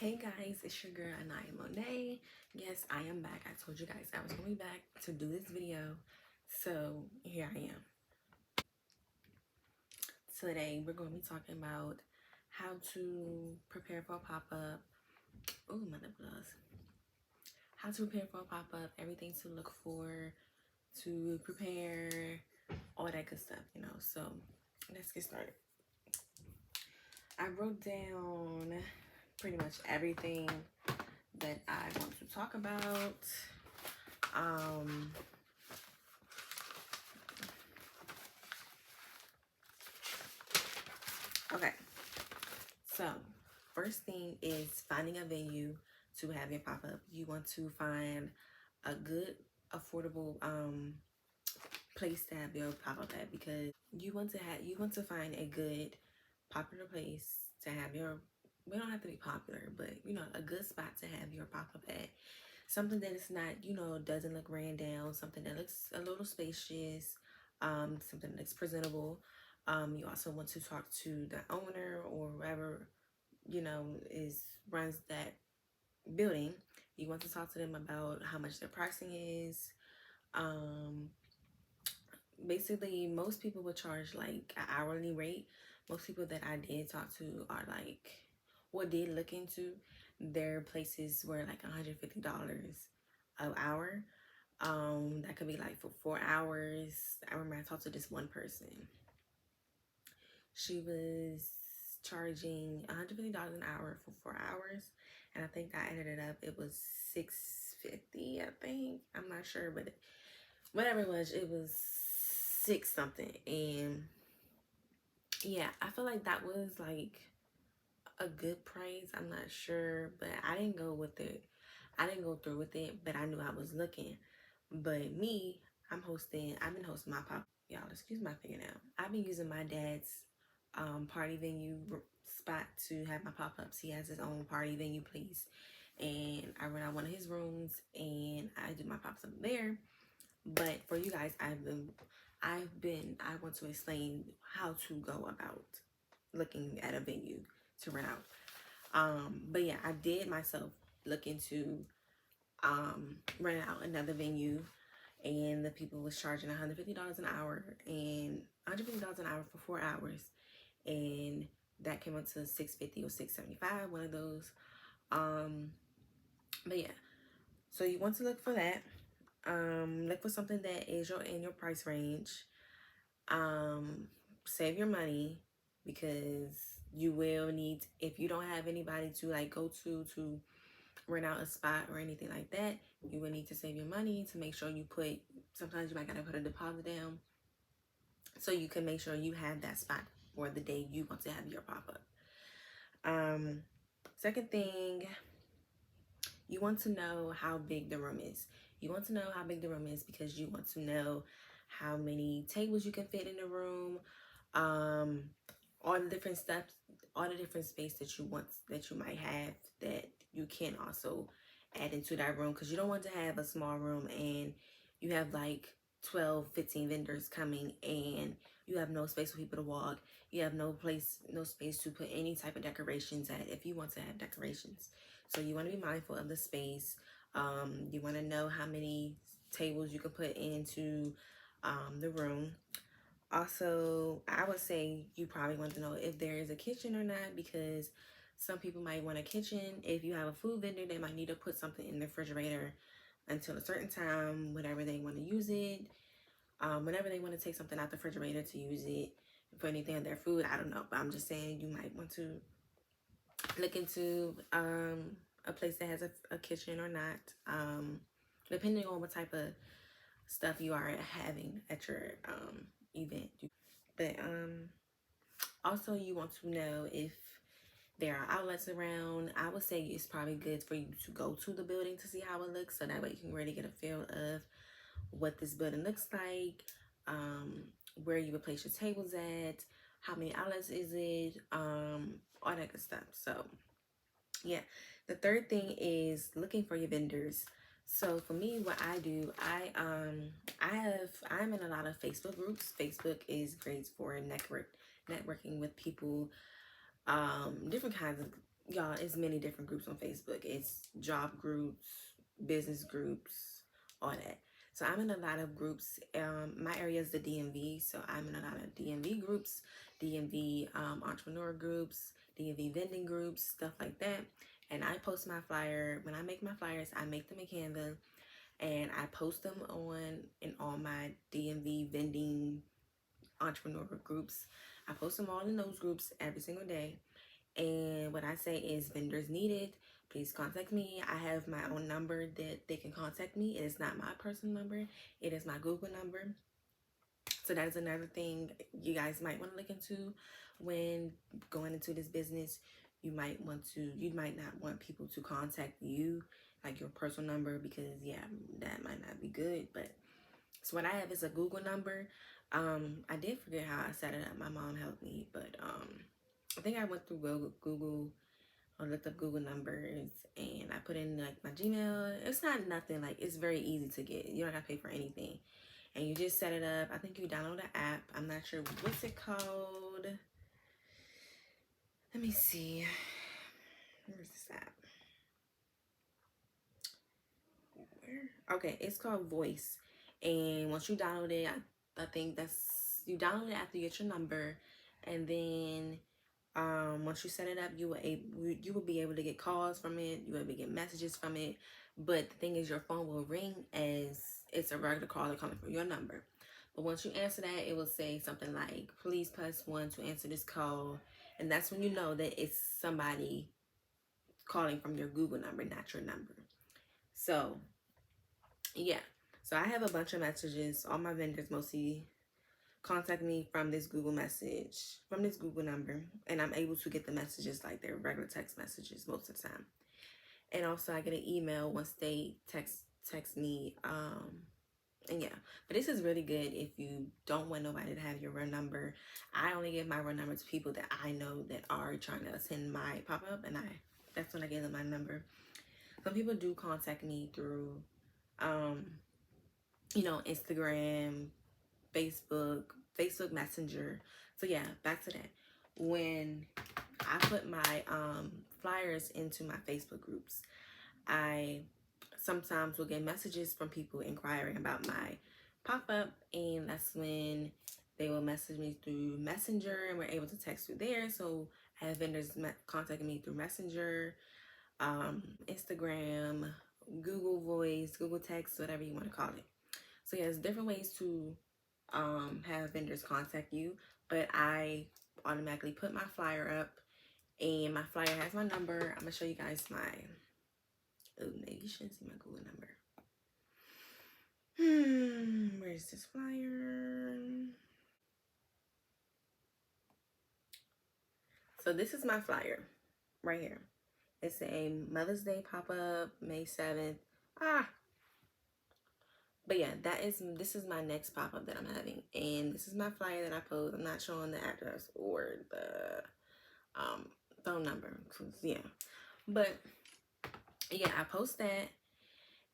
Hey guys, it's your girl Anaya Monet. Yes, I am back. I told you guys I was going to be back to do this video. So here I am. Today we're going to be talking about how to prepare for a pop-up. Oh, my lip gloss. How to prepare for a pop-up, everything to look for, to prepare, all that good stuff, So let's get started. I wrote down pretty much everything that I want to talk about. Um, okay, so first thing is finding a venue to have your pop-up. You want to find a good, affordable place to have your pop-up at, because you want to find a good, popular place to have your. We don't have to be popular, but a good spot to have your pop-up at. Something that is not, doesn't look ran down. Something that looks a little spacious. Something that's presentable. You also want to talk to the owner or whoever is runs that building. You want to talk to them about how much their pricing is. Um, Basically, most people would charge like an hourly rate. Most people that I did talk to are like, what did look into, their places were like $150 an hour. That could be like for 4 hours. I remember I talked to this one person. She was charging $150 an hour for 4 hours, and I think I ended it up. It was $650. I think, I'm not sure, but whatever it was six something. And yeah, I feel like that was like a good price. I'm not sure, but I didn't go with it. I didn't go through with it, but I knew I was looking. But me, I've been hosting my pop. Y'all, excuse my finger now. I've been using my dad's party venue spot to have my pop-ups. He has his own party venue place. And I rent out one of his rooms and I do my pops up there. But for you guys, I want to explain how to go about looking at a venue to rent out. But yeah, I did myself look into rent out another venue, and the people was charging $150 an hour and $150 an hour for 4 hours, and that came up to $650 or $675, one of those. But yeah, so you want to look for that. Look for something that is in your price range. Save your money, because you will need, if you don't have anybody to like go to rent out a spot or anything like that, you will need to save your money to make sure you put, sometimes you might gotta put a deposit down so you can make sure you have that spot for the day you want to have your pop-up. Second thing, you want to know how big the room is. You want to know how big the room is because you want to know how many tables you can fit in the room, all the different steps, all the different space that you might have that you can also add into that room, because you don't want to have a small room and you have like 12-15 vendors coming and you have no space for people to walk. You have no space to put any type of decorations at if you want to have decorations. So you want to be mindful of the space. You want to know how many tables you can put into the room. Also, I would say you probably want to know if there is a kitchen or not, because some people might want a kitchen. If you have a food vendor, they might need to put something in the refrigerator until a certain time, whenever they want to use it. Whenever they want to take something out the refrigerator to use it for anything in their food, I don't know. But I'm just saying you might want to look into a place that has a kitchen or not, depending on what type of stuff you are having at your event. But also you want to know if there are outlets around. I would say it's probably good for you to go to the building to see how it looks, so that way you can really get a feel of what this building looks like, where you would place your tables at, how many outlets is it, all that good stuff. So yeah, the third thing is looking for your vendors. So for me, what I do, I'm in a lot of Facebook groups. Facebook is great for networking with people, different kinds of y'all, it's many different groups on Facebook. It's job groups, business groups, all that. So I'm in a lot of groups. My area is the DMV, so I'm in a lot of DMV groups, DMV entrepreneur groups, DMV vending groups, stuff like that. And I post my flyer. When I make my flyers, I make them in Canva, and I post them on in all my DMV vending entrepreneur groups. I post them all in those groups every single day. And what I say is, vendors needed, please contact me. I have my own number that they can contact me. It is not my personal number. It is my Google number. So that is another thing you guys might want to look into when going into this business. You might not want people to contact you, like your personal number, because yeah, that might not be good. But so what I have is a Google number. I did forget how I set it up. My mom helped me, but I think I went through Google or looked up Google numbers, and I put in like my Gmail. It's not nothing, like it's very easy to get. You don't gotta pay for anything. And you just set it up. I think you download the app. I'm not sure what's it called. Let me see. Where's this app? Where? Okay, it's called Voice. And once you download it, I think that's you download it after you get your number, and then once you set it up, you will be able to get calls from it. You will be able to get messages from it. But the thing is, your phone will ring as it's a regular caller calling from your number. But once you answer that, it will say something like, "Please press 1 to answer this call," and that's when you know that it's somebody calling from your Google number, not your number. So yeah, so I have a bunch of messages. All my vendors mostly contact me from this Google number, and I'm able to get the messages like their regular text messages most of the time. And also I get an email once they text me. And yeah, but this is really good if you don't want nobody to have your real number. I only give my real number to people that I know that are trying to attend my pop-up, and that's when I give them my number. Some people do contact me through Instagram, Facebook Messenger. So yeah, back to that. When I put my flyers into my Facebook groups, I sometimes will get messages from people inquiring about my pop-up, and that's when they will message me through Messenger, and we're able to text through there. So I have vendors contacting me through Messenger, Instagram, Google Voice, Google Text, whatever you want to call it. So yeah, there's different ways to have vendors contact you, but I automatically put my flyer up, and my flyer has my number. I'm gonna show you guys my, oh, maybe you shouldn't see my Google number. Where's this flyer? So this is my flyer right here. It's a Mother's Day pop-up, May 7th. But yeah, this is my next pop-up that I'm having. And this is my flyer that I post. I'm not showing the address or the phone number. Yeah. But yeah, I post that,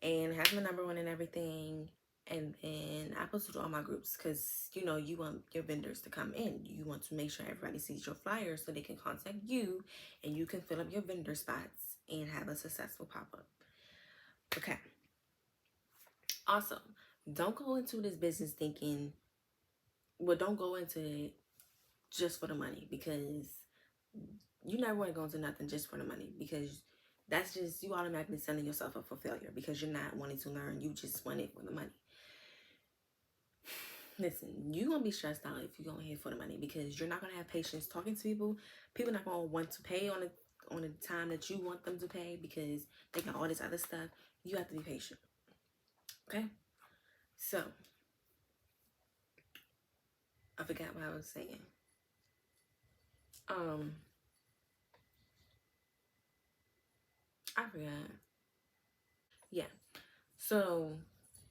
and it has my number on and everything. And then I post it to all my groups because, you want your vendors to come in. You want to make sure everybody sees your flyer so they can contact you, and you can fill up your vendor spots and have a successful pop-up. Okay. Also, don't go into this business thinking, well, don't go into it just for the money, because you never want to go into nothing just for the money, because that's just you automatically setting yourself up for failure because you're not wanting to learn. You just want it for the money. Listen, you're going to be stressed out if you're going here for the money, because you're not going to have patience talking to people. People not going to want to pay on the time that you want them to pay because they got all this other stuff. You have to be patient. Okay? So, I forgot what I was saying. I forgot. Yeah. So,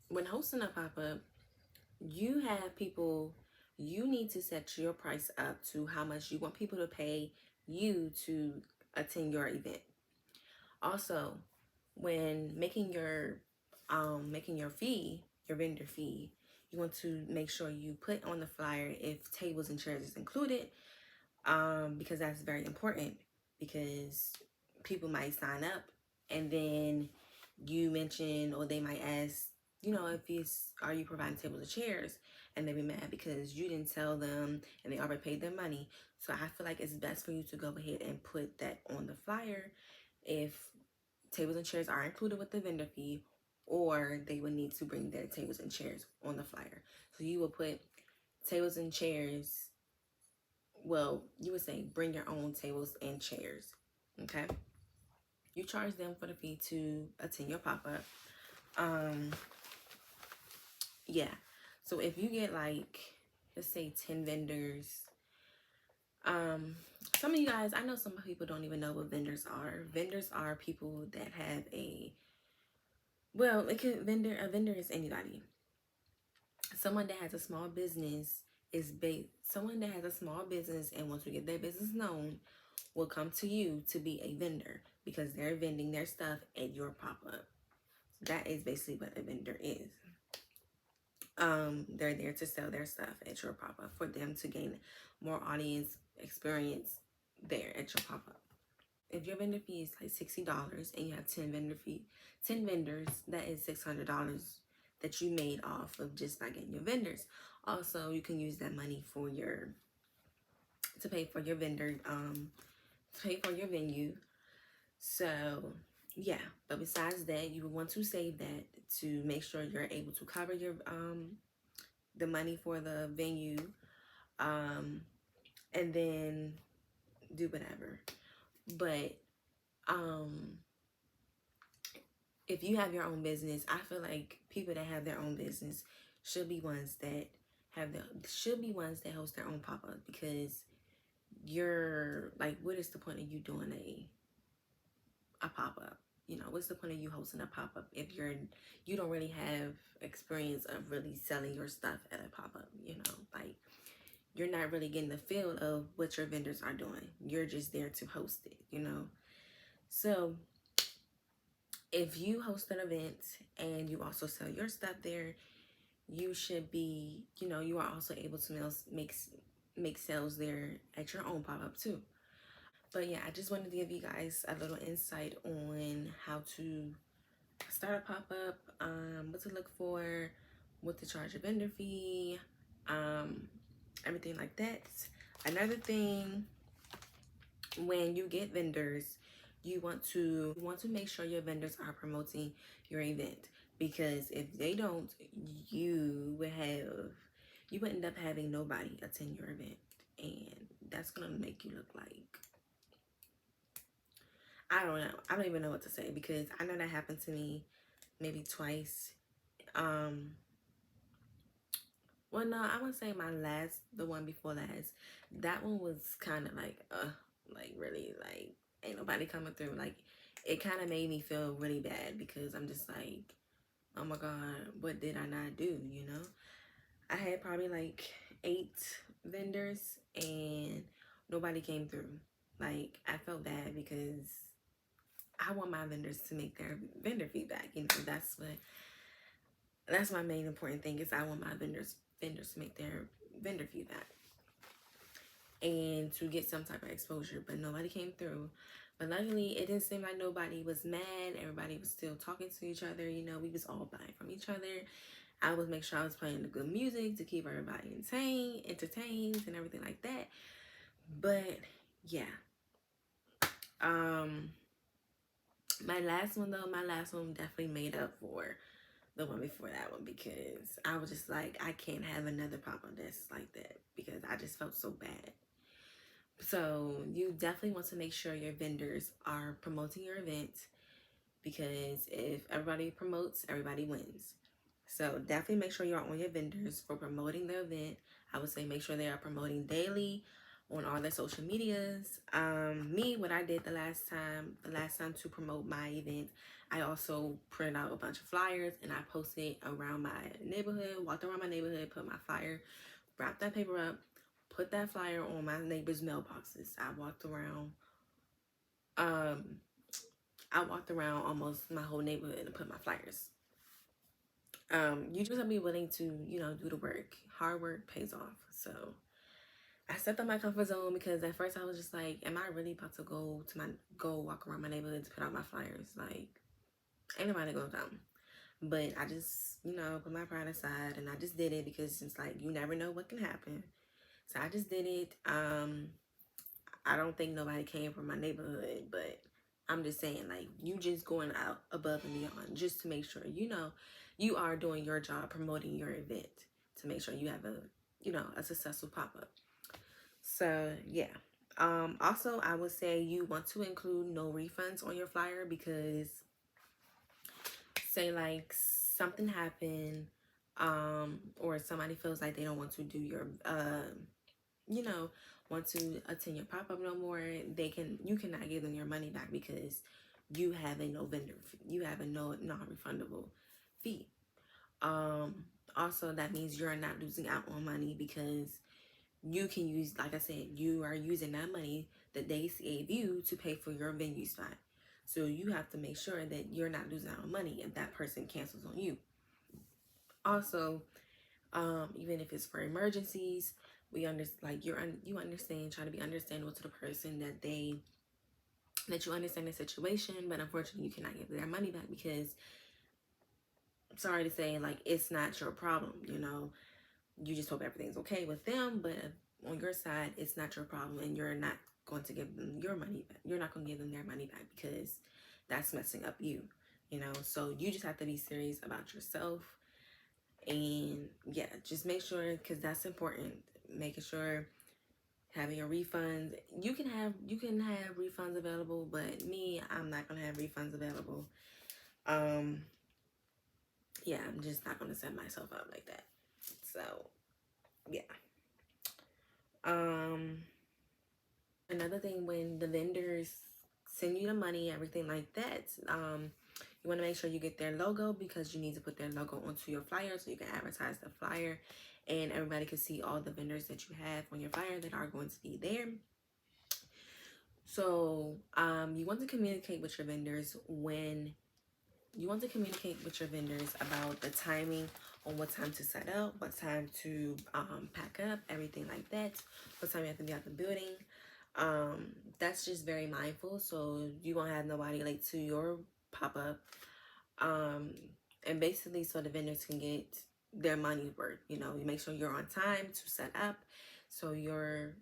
when hosting a pop-up, you need to set your price up to how much you want people to pay you to attend your event. Also, when making your fee, your vendor fee, you want to make sure you put on the flyer if tables and chairs is included, because that's very important, because people might sign up, and then you mention, or they might ask, if it's, are you providing tables and chairs? And they be mad because you didn't tell them and they already paid their money. So I feel like it's best for you to go ahead and put that on the flyer if tables and chairs are included with the vendor fee, or they would need to bring their tables and chairs on the flyer. So you will put tables and chairs, well, you would say bring your own tables and chairs. Okay. You charge them for the fee to attend your pop-up. Um, yeah. So if you get like, let's say 10 vendors, um, some of you guys, I know some people don't even know what vendors are. Vendors are people that have a vendor is anybody. Someone that has a small business someone that has a small business and wants to get their business known will come to you to be a vendor because they're vending their stuff at your pop-up. That is basically what a vendor is. They're there to sell their stuff at your pop-up for them to gain more audience experience there at your pop-up. If your vendor fee is like $60 and you have 10 vendors, that is $600 that you made off of just by getting your vendors. Also, you can use that money to pay for your vendor, to pay for your venue. So yeah, but besides that, you would want to save that to make sure you're able to cover your the money for the venue, and then do whatever. But if you have your own business, I feel like people that have their own business should be ones that host their own pop-up, because you're like, what is the point of you doing a pop-up? What's the point of you hosting a pop-up if you don't really have experience of really selling your stuff at a pop-up? Like, you're not really getting the feel of what your vendors are doing. You're just there to host it. So if you host an event and you also sell your stuff there, you should be, you are also able to make sales there at your own pop-up too. But yeah, I just wanted to give you guys a little insight on how to start a pop-up, what to look for, what to charge a vendor fee, everything like that. Another thing, when you get vendors, you want to make sure your vendors are promoting your event, because if they don't, you would end up having nobody attend your event, and that's gonna make you look like, I don't know. I don't even know what to say, because I know that happened to me maybe twice. Well, no, I would say the one before last, that one was kind of like really, like, ain't nobody coming through. Like, it kind of made me feel really bad, because I'm just like, oh my God, what did I not do? I had probably like 8 vendors and nobody came through. Like, I felt bad because I want my vendors to make their vendor feedback. That's my main important thing, is I want my vendors to make their vendor feedback and to get some type of exposure. But nobody came through. But luckily, it didn't seem like nobody was mad. Everybody was still talking to each other. We was all buying from each other. I would make sure I was playing the good music to keep everybody entertained and everything like that. But yeah. My last one definitely made up for the one before that one, because I was just like, I can't have another pop-up that's like that, because I just felt so bad. So you definitely want to make sure your vendors are promoting your event, because if everybody promotes, everybody wins. So definitely make sure you're on your vendors for promoting the event. I would say make sure they are promoting daily on all their social medias. What I did the last time to promote my event, I also printed out a bunch of flyers and I posted around my neighborhood, walked around my neighborhood, put my flyer, wrapped that paper up, put that flyer on my neighbor's mailboxes. I walked around almost my whole neighborhood and put my flyers. You just have to be willing to, do the work. Hard work pays off. So I stepped out my comfort zone because at first I was just like, am I really about to go walk around my neighborhood to put out my flyers? Like, ain't nobody gonna come. But I just, put my pride aside and I just did it because it's like you never know what can happen. So I just did it. I don't think nobody came from my neighborhood, but I'm just saying, like, you just going out above and beyond just to make sure, you are doing your job promoting your event to make sure you have a successful pop-up. So yeah. Also, I would say you want to include no refunds on your flyer because say like something happened, or somebody feels like they don't want to do your you know, want to attend your pop-up no more, you cannot give them your money back because you have a no vendor fee. You have a no non-refundable fee. Also that means you're not losing out on money because you can use, like I said, you are using that money that they gave you to pay for your venue spot. So you have to make sure that you're not losing out on money if that person cancels on you. Also, even if it's for emergencies, we understand, like you understand, try to be understandable to the person that you understand the situation, but unfortunately you cannot give their money back because, sorry to say, like, it's not your problem. You just hope everything's okay with them, but on your side it's not your problem and you're not going to give them your money back. You're not going to give them their money back because that's messing up you. So you just have to be serious about yourself. And yeah, just make sure, because that's important, making sure having your refunds. You can have refunds available, but me, I'm not gonna have refunds available. um yeah, I'm just not gonna set myself up like that. So yeah. um Another thing, when the vendors send you the money, everything like that, you want to make sure you get their logo because you need to put their logo onto your flyer so you can advertise the flyer and everybody can see all the vendors that you have on your flyer that are going to be there. So you want to communicate with your vendors about the timing on what time to set up, what time to pack up, everything like that, what time you have to be out the building. That's just very mindful, so you won't have nobody late to your pop-up. And basically so the vendors can get their money's worth. You make sure you're on time to set up so you're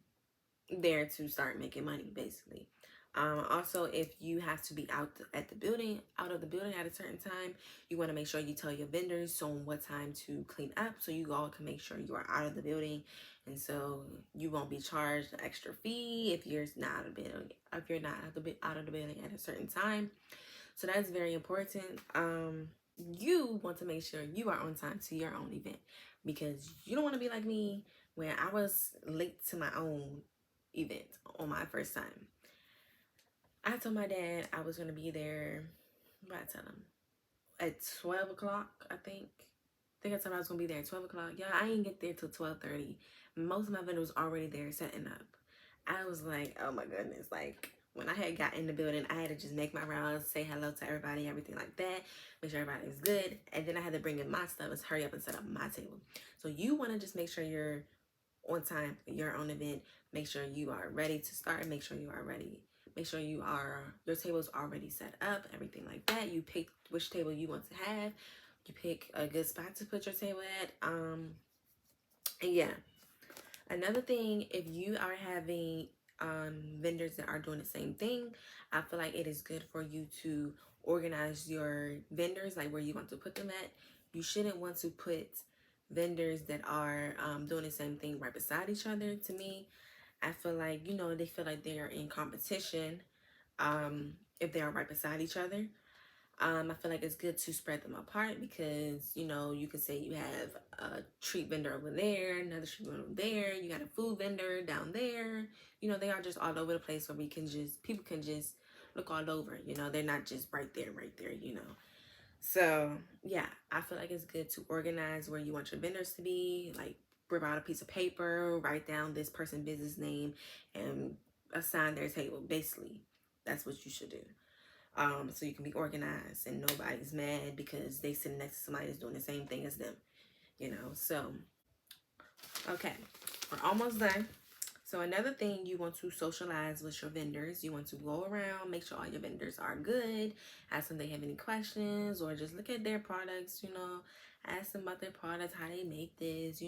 there to start making money, basically. Also, if you have to be out of the building at a certain time, you want to make sure you tell your vendors on what time to clean up so you all can make sure you are out of the building, and so you won't be charged an extra fee if you're not out of the building, out of the building at a certain time. So that's very important. You want to make sure you are on time to your own event because you don't want to be like me when I was late to my own event on my first time. I told my dad I was going to be there, what I tell him, at 12 o'clock, I think. I told him I was going to be there at 12 o'clock. Yeah, I didn't get there till 12:30. Most of my vendors was already there setting up. I was like, oh my goodness. Like, when I had got in the building, I had to just make my rounds, say hello to everybody, everything like that, make sure everybody was good. And then I had to bring in my stuff and hurry up and set up my table. So you want to just make sure you're on time for your own event. Make sure you are ready to start. Make sure you are ready. Make sure your table is already set up, everything like that. You pick which table you want to have. You pick a good spot to put your table at. And yeah. Another thing, if you are having vendors that are doing the same thing, I feel like it is good for you to organize your vendors, like where you want to put them at. You shouldn't want to put vendors that are doing the same thing right beside each other. To me, I feel like, they feel like they are in competition if they are right beside each other. I feel like it's good to spread them apart because, you could say you have a treat vendor over there, another treat vendor over there, you got a food vendor down there. They are just all over the place where people can just look all over, they're not just right there. So, yeah, I feel like it's good to organize where you want your vendors to be, like rip out a piece of paper, write down this person's business name, and assign their table. Basically, that's what you should do. So you can be organized and nobody's mad because they sit next to somebody that's doing the same thing as them, So, okay, we're almost done. So another thing, you want to socialize with your vendors. You want to go around, make sure all your vendors are good, ask them if they have any questions, or just look at their products, ask them about their products, how they make this,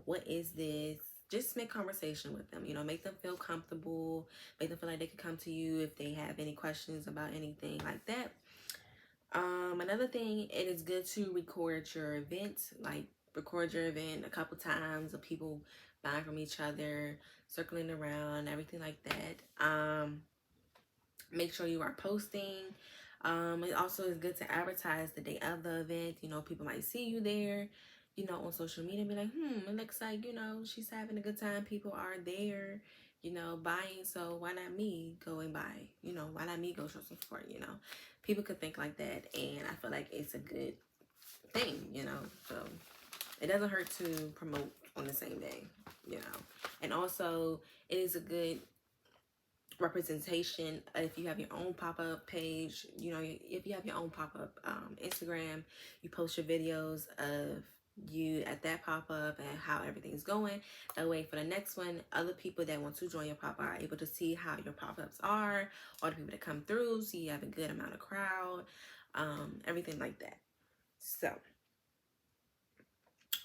what is this. Just make conversation with them, make them feel comfortable, make them feel like they can come to you if they have any questions about anything like that. Another thing, it is good to record your event, like record your event a couple times of people buying from each other, circling around, everything like that. Make sure you are posting. It also is good to advertise the day of the event. People might see you there, on social media and be like, it looks like, she's having a good time. People are there, buying. So why not me go and buy? Why not me go show some support? People could think like that. And I feel like it's a good thing, So it doesn't hurt to promote on the same day, And also, it is a good representation if you have your own pop-up page, if you have your own pop-up Instagram, you post your videos of you at that pop-up and how everything's going. That way for the next one, other people that want to join your pop-up are able to see how your pop-ups are, all the people that come through, so you have a good amount of crowd, everything like that. So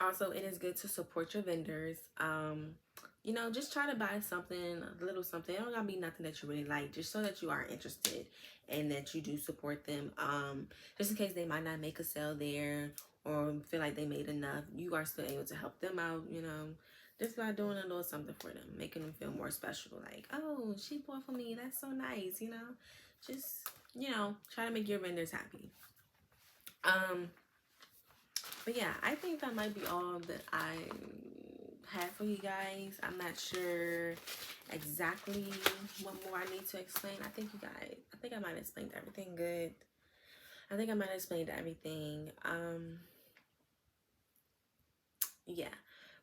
also, it is good to support your vendors. Just try to buy something, a little something. It don't gotta be nothing that you really like, just so that you are interested and that you do support them. Just in case they might not make a sale there or feel like they made enough, you are still able to help them out, just by doing a little something for them, making them feel more special. Like, oh, she bought for me. That's so nice, Just, try to make your vendors happy. But yeah, I think that might be all that I have for you guys. I'm not sure exactly what more I need to explain. I think I might have explained everything good. I think I might have explained everything. Yeah.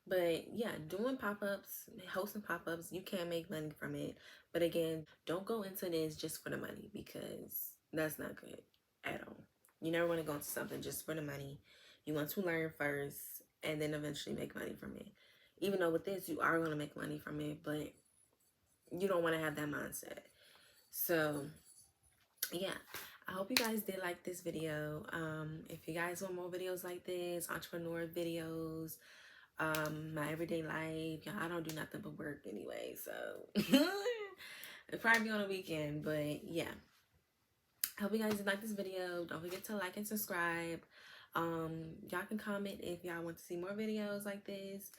But yeah, doing pop-ups, hosting pop-ups, you can make money from it. But again, don't go into this just for the money, because that's not good at all. You never want to go into something just for the money. You want to learn first and then eventually make money from it. Even though with this, you are going to make money from it, but you don't want to have that mindset. So yeah, I hope you guys did like this video. If you guys want more videos like this, entrepreneur videos, my everyday life, I don't do nothing but work anyway, so it'll probably be on a weekend. But yeah, I hope you guys did like this video. Don't forget to like and subscribe. Y'all can comment if y'all want to see more videos like this.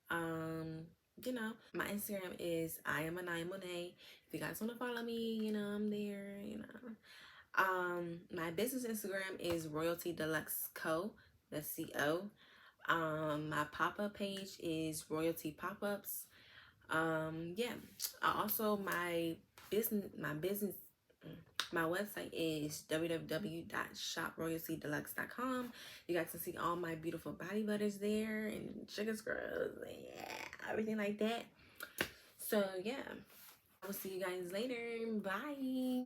My Instagram is I am Anaya Monet. If you guys want to follow me, I'm there. My business Instagram is Royalty Deluxe Co. That's CO. My pop-up page is Royalty Pop-ups. Yeah. Also, my website is www.shoproyaltydeluxe.com. You guys can see all my beautiful body butters there and sugar scrubs and everything like that. So yeah, I will see you guys later. Bye.